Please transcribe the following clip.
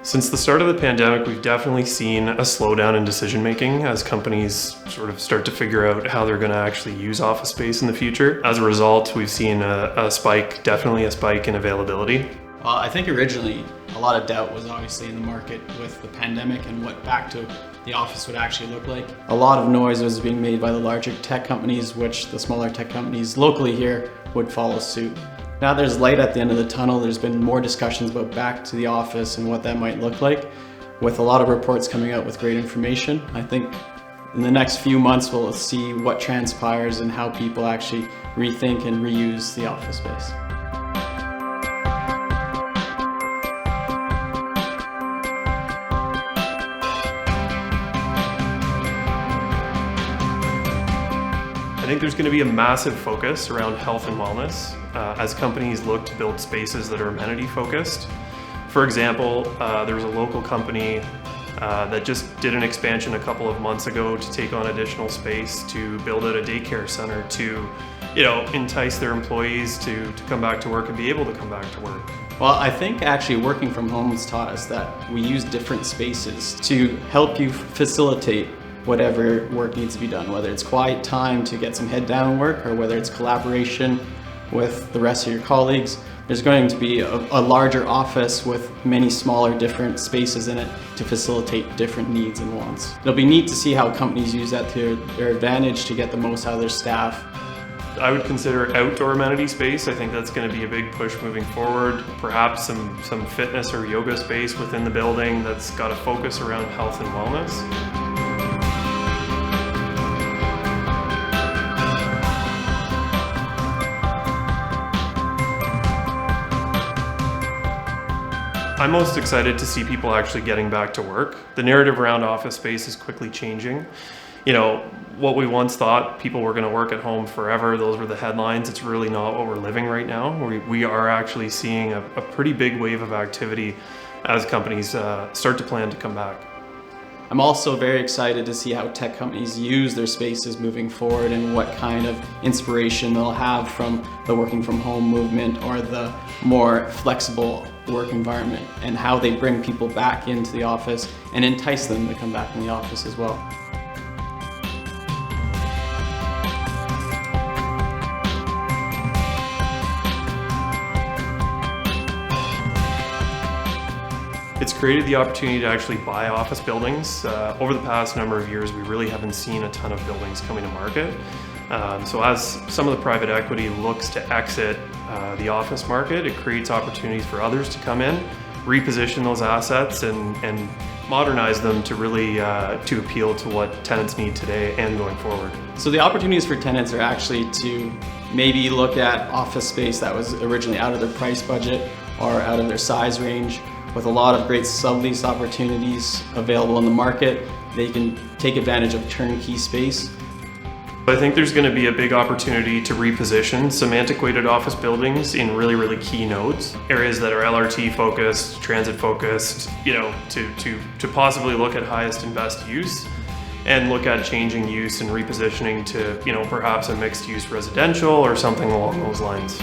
Since the start of the pandemic, we've definitely seen a slowdown in decision making as companies sort of start to figure out how they're going to actually use office space in the future. As a result, we've seen definitely a spike in availability. Well, I think originally a lot of doubt was obviously in the market with the pandemic and what back to the office would actually look like. A lot of noise was being made by the larger tech companies, which the smaller tech companies locally here would follow suit. Now there's light at the end of the tunnel. There's been more discussions about back to the office and what that might look like, with a lot of reports coming out with great information. I think in the next few months we'll see what transpires and how people actually rethink and reuse the office space. I think there's going to be a massive focus around health and wellness as companies look to build spaces that are amenity focused. For example, there was a local company that just did an expansion a couple of months ago to take on additional space to build out a daycare center to, entice their employees to come back to work and be able to come back to work. Well, I think actually working from home has taught us that we use different spaces to help you facilitate whatever work needs to be done, whether it's quiet time to get some head down work or whether it's collaboration with the rest of your colleagues. There's going to be a larger office with many smaller different spaces in it to facilitate different needs and wants. It'll be neat to see how companies use that to their advantage to get the most out of their staff. I would consider outdoor amenity space. I think that's going to be a big push moving forward. Perhaps some fitness or yoga space within the building that's got a focus around health and wellness. I'm most excited to see people actually getting back to work. The narrative around office space is quickly changing. What we once thought people were going to work at home forever, those were the headlines. It's really not what we're living right now. We are actually seeing a pretty big wave of activity as companies start to plan to come back. I'm also very excited to see how tech companies use their spaces moving forward and what kind of inspiration they'll have from the working from home movement or the more flexible work environment, and how they bring people back into the office and entice them to come back in the office as well. It's created the opportunity to actually buy office buildings. Over the past number of years, we really haven't seen a ton of buildings coming to market. So as some of the private equity looks to exit the office market, it creates opportunities for others to come in, reposition those assets and modernize them to really to appeal to what tenants need today and going forward. So the opportunities for tenants are actually to maybe look at office space that was originally out of their price budget or out of their size range. With a lot of great sublease opportunities available in the market, they can take advantage of turnkey space. I think there's going to be a big opportunity to reposition some antiquated office buildings in really key nodes, areas that are LRT focused, transit focused, to possibly look at highest and best use and look at changing use and repositioning to, perhaps a mixed use residential or something along those lines.